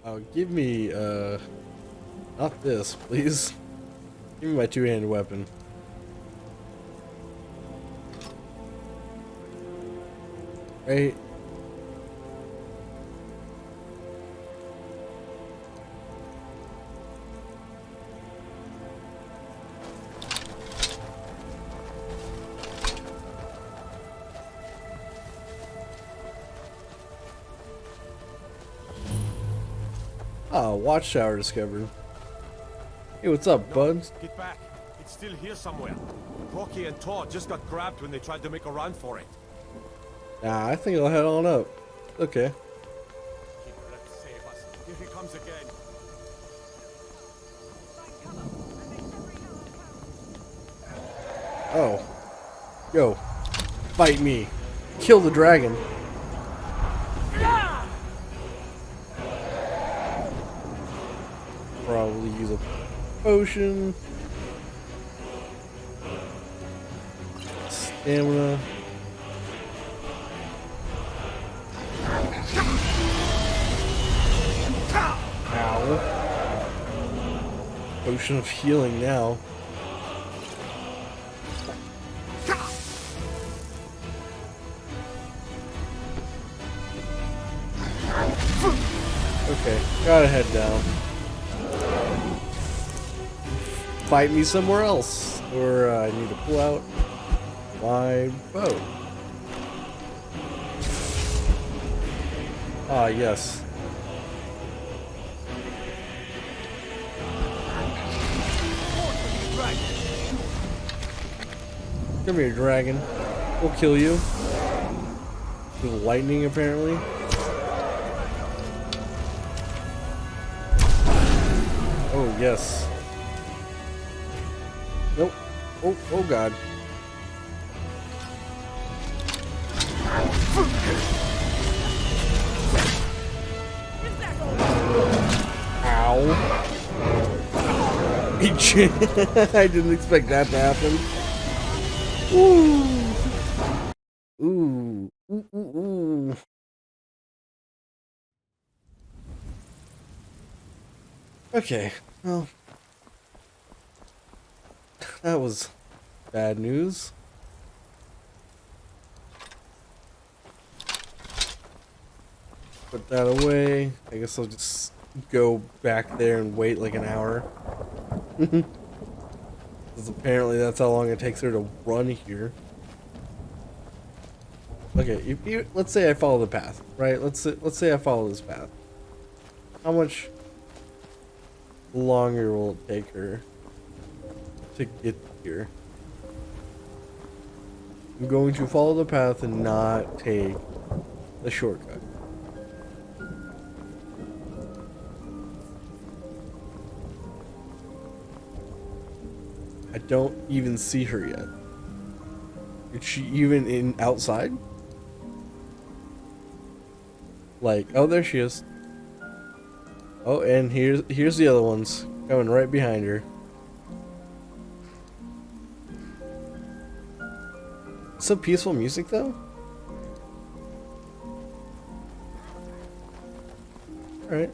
Oh, give me, not this, please. Give me my two-handed weapon. Right? Oh, watchtower discovered. Hey, what's up, No, bud? get back. It's still here somewhere. Rocky and Todd just got grabbed when they tried to make a run for it. Nah, I think I'll head on up. Okay. Keep her left to save us. Here he comes again. Oh. Yo. Fight me. Kill the dragon. Probably use a potion. Stamina. Ow. Potion of healing now. Okay, gotta head down. Fight me somewhere else. Or I need to pull out my bow. Ah, yes. Come here, dragon. We'll kill you. With lightning, apparently. Oh, yes. Nope. Oh, oh god. Ow. I didn't expect that to happen. Ooh. Ooh. Ooh, ooh, ooh. Okay. Well, that was bad news. Put that away. I guess I'll just go back there and wait like an hour. Because apparently that's how long it takes her to run here. Okay, let's say I follow the path, right? Let's say I follow this path. How much longer will it take her to get here? I'm going to follow the path and not take the shortcut. I don't even see her yet. Is she even outside? Like, oh, there she is. Oh, and here's the other ones coming right behind her. So peaceful music though. All right.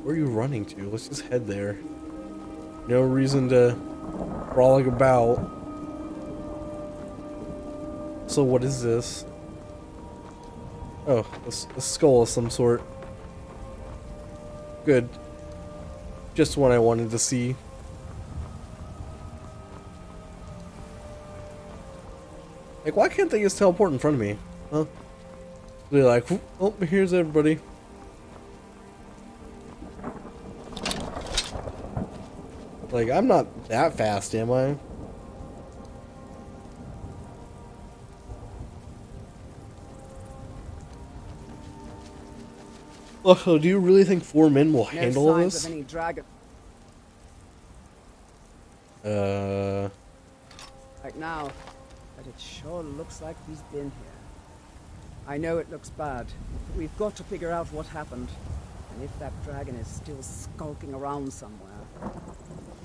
Where are you running to? Let's just head there. No reason to frolic about. So what is this? Oh, a skull of some sort. Good. Just one I wanted to see. Like, why can't they just teleport in front of me? Huh? They're like, oh, here's everybody. Like, I'm not that fast, am I? Oh, do you really think 4 men will handle No signs this? of any dragon. Right now, but it sure looks like he's been here. I know it looks bad, but we've got to figure out what happened. And if that dragon is still skulking around somewhere.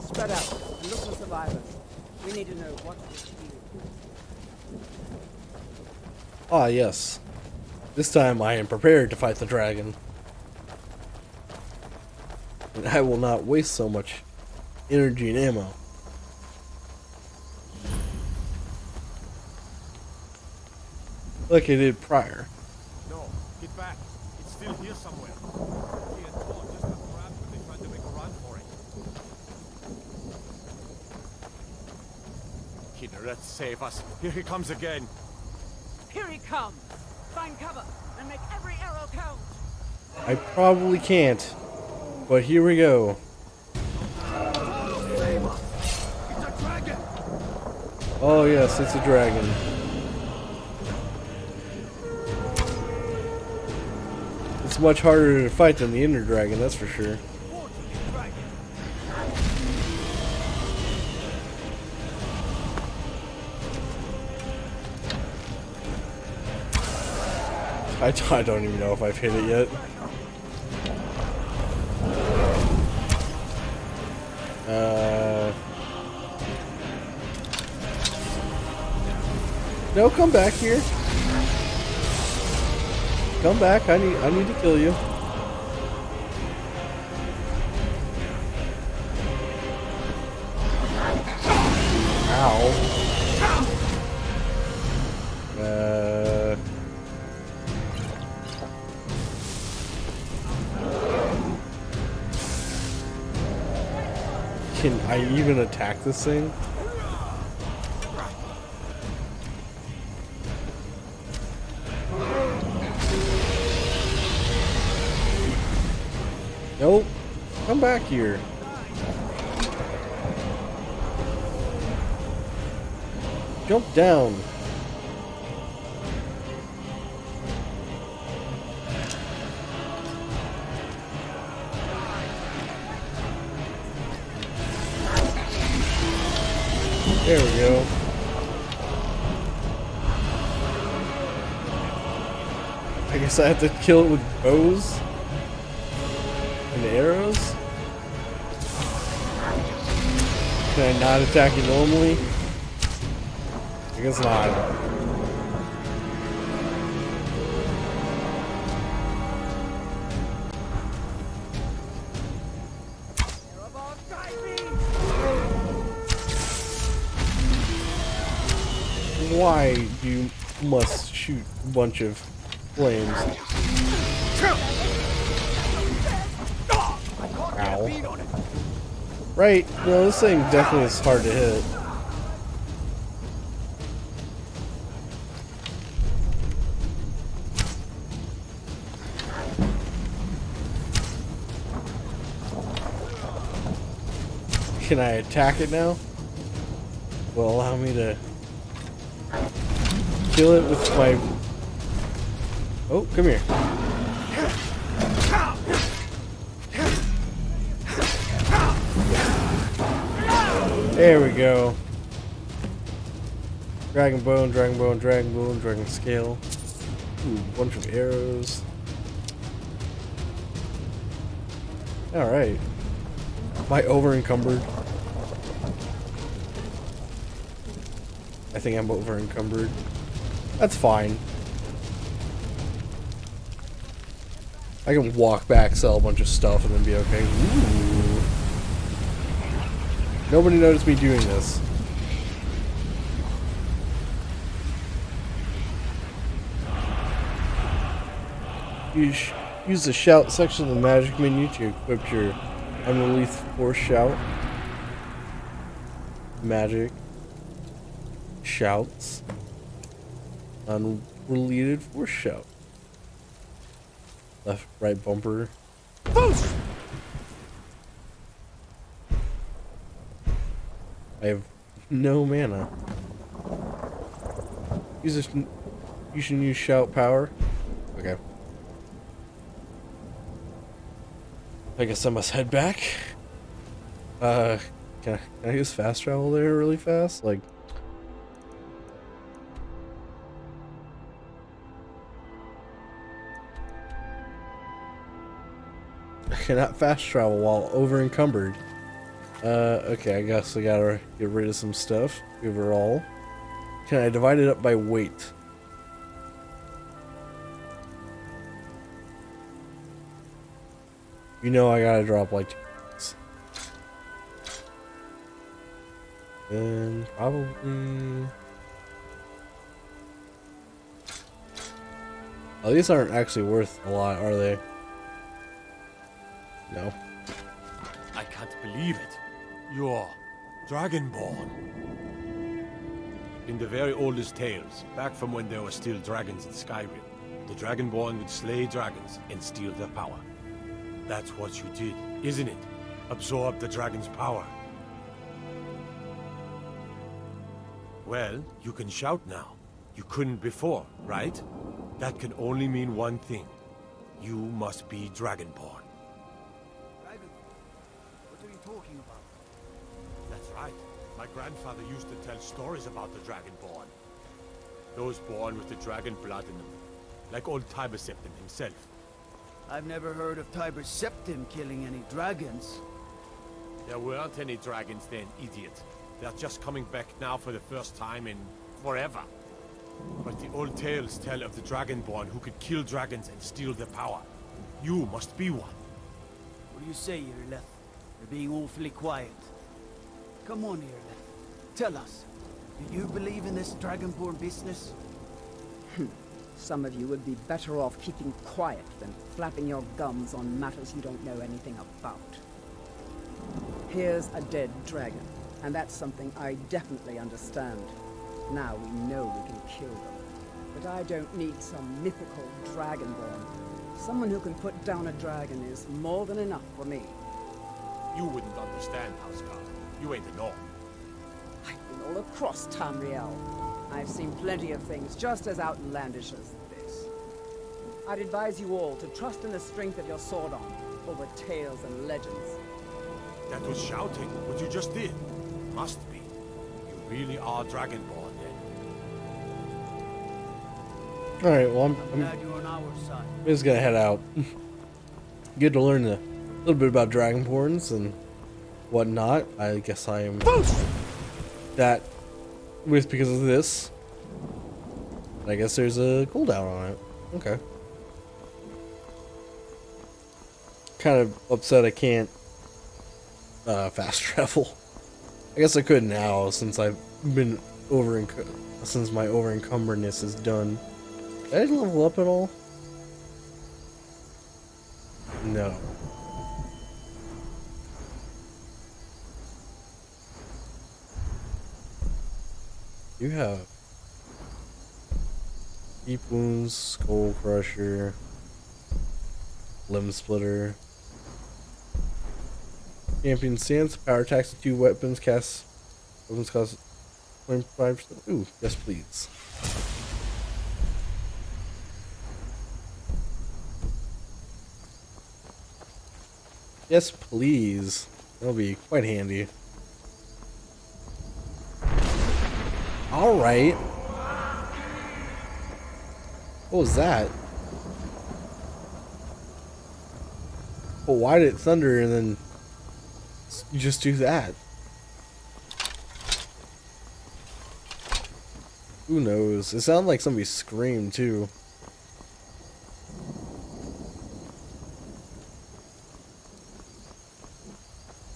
Spread out and look for survivors. We need to know what to do. Ah, yes. This time I am prepared to fight the dragon. And I will not waste so much energy and ammo. Like I did prior. No, get back. It's still here somewhere. Rocky and Thor just got grabbed when they tried to make a run for it. Kinneret, save us. Here he comes again. Here he comes! Find cover and make every arrow count! I probably can't, but here we go. Save us! It's a dragon! Oh yes, it's a dragon. It's much harder to fight than the Ender Dragon, that's for sure. I don't even know if I've hit it yet. No, come back here. Come back. I need to kill you. Ow. Can I even attack this thing? Nope. Come back here. Jump down. There we go. I guess I have to kill it with bows and arrows. Can I not attack it normally? I guess not. Why do you must shoot a bunch of flames? Ow. Right, no, this thing definitely is hard to hit. Can I attack it now? Will allow me to kill it with my... Oh, come here. There we go. Dragon bone, dragon bone, dragon bone, dragon scale. Ooh, bunch of arrows. Alright. Am I over encumbered? I think I'm over encumbered. That's fine. I can walk back, sell a bunch of stuff, and then be okay. Ooh. Nobody noticed me doing this. Use the shout section of the magic menu to equip your unreleased force shout. Magic. Shouts. Unrelated force shout. Left, right bumper. Boost! I have no mana. You should use shout power. Okay. I guess I must head back. Can I use fast travel there really fast? Like, I cannot fast travel while over encumbered. Okay, I guess I gotta get rid of some stuff overall. Can I divide it up by weight? You know I gotta drop like 2 points. Then probably... Oh, these aren't actually worth a lot, are they? No. I can't believe it. You're Dragonborn. In the very oldest tales, back from when there were still dragons in Skyrim, the Dragonborn would slay dragons and steal their power. That's what you did, isn't it? Absorb the dragon's power. Well, you can shout now. You couldn't before, right? That can only mean one thing. You must be Dragonborn. Dragonborn? What are you talking about? That's right. My grandfather used to tell stories about the Dragonborn. Those born with the dragon blood in them. Like old Tiber Septim himself. I've never heard of Tiber Septim killing any dragons. There weren't any dragons then, idiot. They're just coming back now for the first time in forever. But the old tales tell of the Dragonborn who could kill dragons and steal their power. You must be one. What do you say, Irleth? You're being awfully quiet. Come on, Irleth. Tell us. Do you believe in this Dragonborn business? Some of you would be better off keeping quiet than flapping your gums on matters you don't know anything about. Here's a dead dragon, and that's something I definitely understand. Now we know we can kill them. But I don't need some mythical dragonborn. Someone who can put down a dragon is more than enough for me. You wouldn't understand, Housecarl. You ain't a gnome. I've been all across Tamriel. I've seen plenty of things just as outlandish as this. I'd advise you all to trust in the strength of your sword arm over tales and legends. That was shouting, what you just did. Must be. You really are Dragonborn, then. Alright, well, I'm I'm glad you're on our side. just gonna head out. Good to learn a little bit about Dragonborns and whatnot. I guess I am that with because of this. I guess there's a cooldown on it. Okay. Kind of upset I can't fast travel. I guess I could now since I've been since my over encumberness is done. Did I level up at all? No. You have deep wounds, skull crusher, limb splitter. Champion stance, power attacks with 2 weapons cast. Weapons cost 25%. Ooh, yes please. Yes please. That'll be quite handy. Alright. What was that? Well, why did it thunder and then you just do that? Who knows? It sounded like somebody screamed too.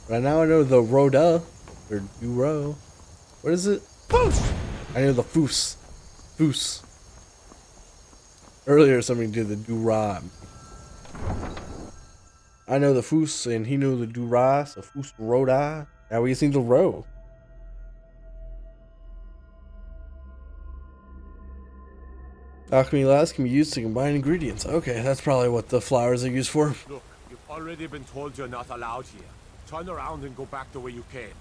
But now I know the Rhoda or Duro. What is it? Foos! I know the Foos. Foos. Earlier somebody did the Dura. I know the Foos and he knew the Dura, so Foos Rhoda. Now we see the Ro. Alchemy labs can be used to combine ingredients. Okay, that's probably what the flowers are used for. Look, you've already been told you're not allowed here. Turn around and go back the way you came.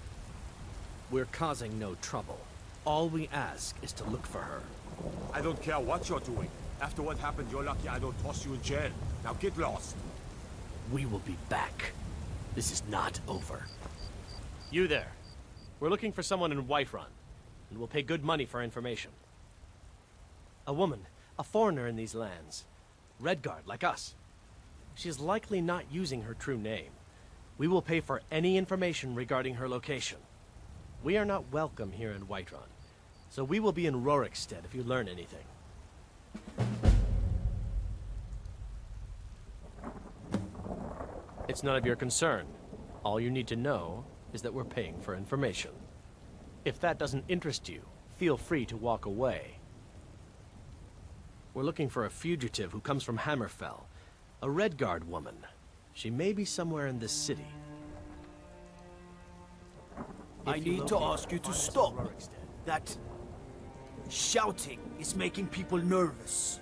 We're causing no trouble. All we ask is to look for her. I don't care what you're doing. After what happened, you're lucky I don't toss you in jail. Now get lost. We will be back. This is not over. You there. We're looking for someone in Whiterun, and we'll pay good money for information. A woman, a foreigner in these lands. Redguard, like us. She is likely not using her true name. We will pay for any information regarding her location. We are not welcome here in Whiterun, so we will be in Rorikstead if you learn anything. It's none of your concern. All you need to know is that we're paying for information. If that doesn't interest you, feel free to walk away. We're looking for a fugitive who comes from Hammerfell. A Redguard woman. She may be somewhere in this city. I need to ask you to stop. That shouting is making people nervous.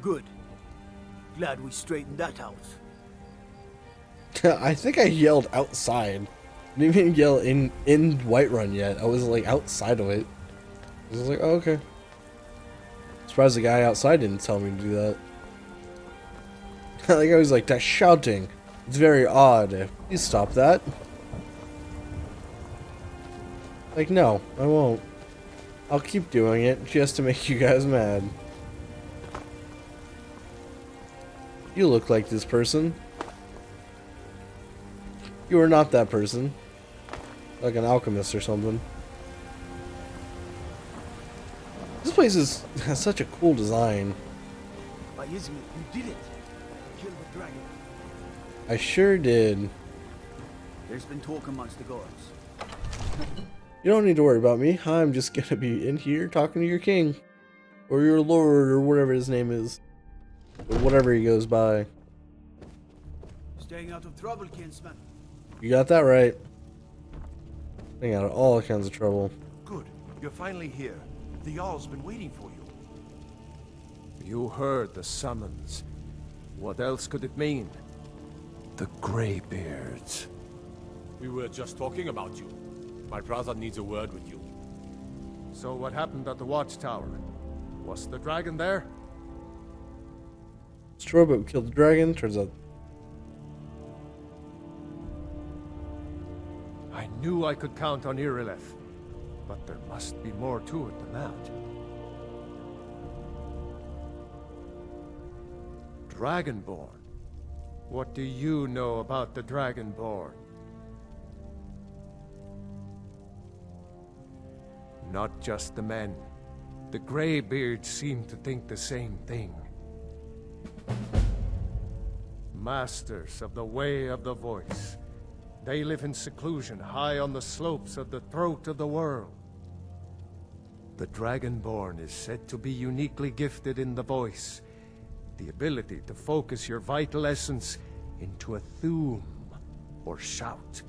Good. Glad we straightened that out. I think I yelled outside. I didn't even yell in Whiterun yet. I was like outside of it. I was like, oh, okay. Surprised the guy outside didn't tell me to do that. Like I was like, that shouting. It's very odd. Please stop that. Like, no, I won't. I'll keep doing it just to make you guys mad. You look like this person. You are not that person. Like an alchemist or something. This place has such a cool design. By Izmir, you did it. Killed the dragon. I sure did. There's been talk amongst the guards. You don't need to worry about me. I'm just gonna be in here talking to your king. Or your lord, or whatever his name is. Or whatever he goes by. Staying out of trouble, kinsman. You got that right. Staying out of all kinds of trouble. Good. You're finally here. The Jarl's been waiting for you. You heard the summons. What else could it mean? The Greybeards. We were just talking about you. My brother needs a word with you. So what happened at the watchtower? Was the dragon there? It's true, but we killed the dragon. Turns out. I knew I could count on Irileth. But there must be more to it than that. Dragonborn. What do you know about the Dragonborn? Not just the men. The Greybeards seem to think the same thing. Masters of the Way of the Voice. They live in seclusion high on the slopes of the throat of the world. The Dragonborn is said to be uniquely gifted in the voice, the ability to focus your vital essence into a thume, or shout.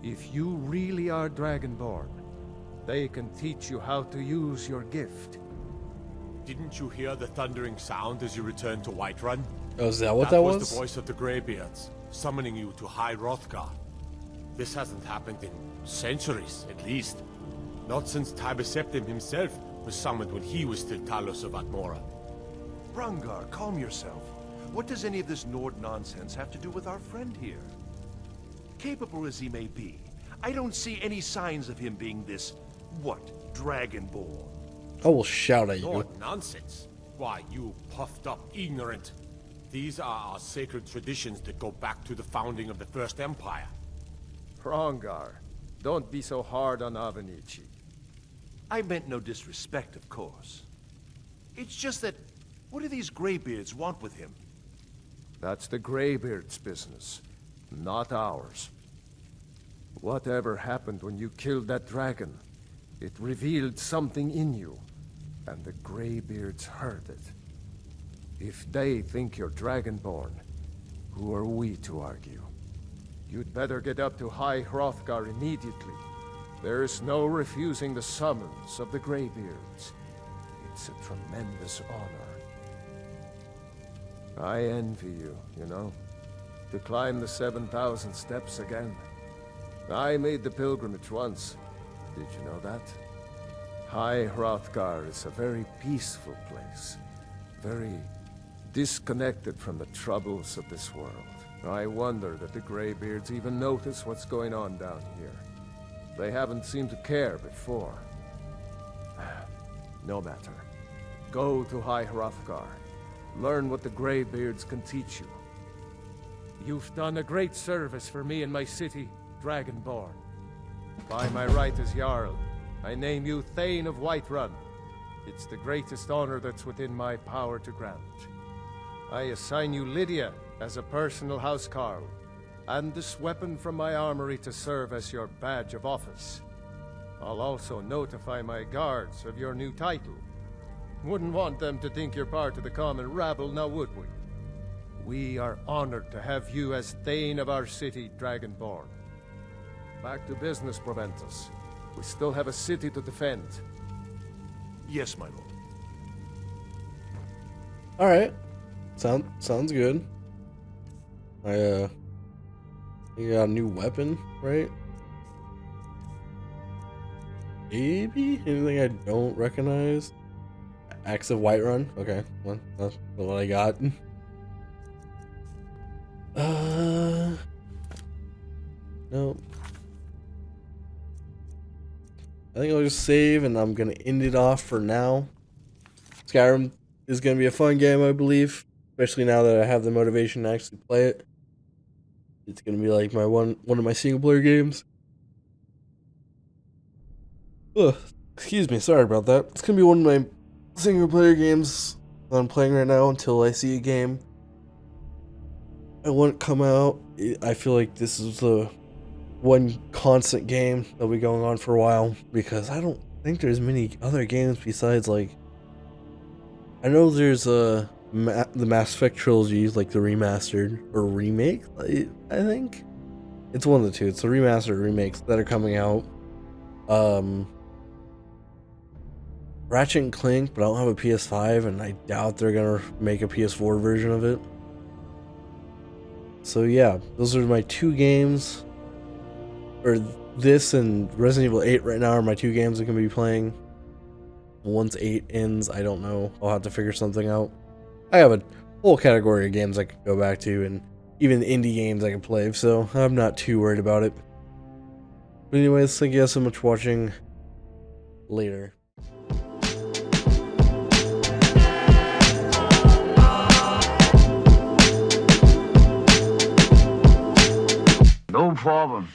If you really are Dragonborn, they can teach you how to use your gift. Didn't you hear the thundering sound as you returned to Whiterun? Oh, is that what that was? That was the voice of the Greybeards, summoning you to High Hrothgar. This hasn't happened in centuries, at least. Not since Tiber Septim himself was summoned when he was still Talos of Atmora. Rangar, calm yourself. What does any of this Nord nonsense have to do with our friend here? Capable as he may be, I don't see any signs of him being this, Dragonborn. I will shout at you. What nonsense? Why, you puffed up ignorant. These are our sacred traditions that go back to the founding of the First Empire. Hrongar, don't be so hard on Avenici. I meant no disrespect, of course. It's just that, what do these Greybeards want with him? That's the Greybeards' business, not ours. Whatever happened when you killed that dragon, it revealed something in you, and the Greybeards heard it. If they think you're Dragonborn, who are we to argue? You'd better get up to High Hrothgar immediately. There's no refusing the summons of the Greybeards. It's a tremendous honor. I envy you, you know, to climb the 7,000 steps again. I made the pilgrimage once. Did you know that? High Hrothgar is a very peaceful place. Very disconnected from the troubles of this world. I wonder that the Greybeards even notice what's going on down here. They haven't seemed to care before. No matter. Go to High Hrothgar. Learn what the Greybeards can teach you. You've done a great service for me and my city, Dragonborn. By my right as Jarl, I name you Thane of Whiterun. It's the greatest honor that's within my power to grant. I assign you Lydia as a personal housecarl, and this weapon from my armory to serve as your badge of office. I'll also notify my guards of your new title. Wouldn't want them to think you're part of the common rabble, now would we? We are honored to have you as Thane of our city, Dragonborn. Back to business, Proventus. We still have a city to defend. Yes, my lord. Alright. Sounds good. You got a new weapon, right? Maybe? Anything I don't recognize? Axe of Whiterun? Okay, well, that's what I got. Nope. I think I'll just save and I'm gonna end it off for now. Skyrim is gonna be a fun game, I believe. Especially now that I have the motivation to actually play it. It's gonna be like my one of my single player games. Ugh, excuse me, sorry about that. It's gonna be one of my single player games that I'm playing right now until I see a game I want to come out. I feel like this is the one constant game that'll be going on for a while, because I don't think there's many other games besides, like, I know there's the Mass Effect trilogy, like the remastered or remake, I think it's one of the two. It's the remastered remakes that are coming out. Ratchet and Clank, but I don't have a PS5, and I doubt they're gonna make a PS4 version of it. So yeah, those are my two games. Or this and Resident Evil 8 right now are my two games I'm gonna be playing. Once 8 ends, I don't know. I'll have to figure something out. I have a whole category of games I could go back to, and even indie games I can play, so I'm not too worried about it. But anyways, thank you guys so much for watching. Later. No problem.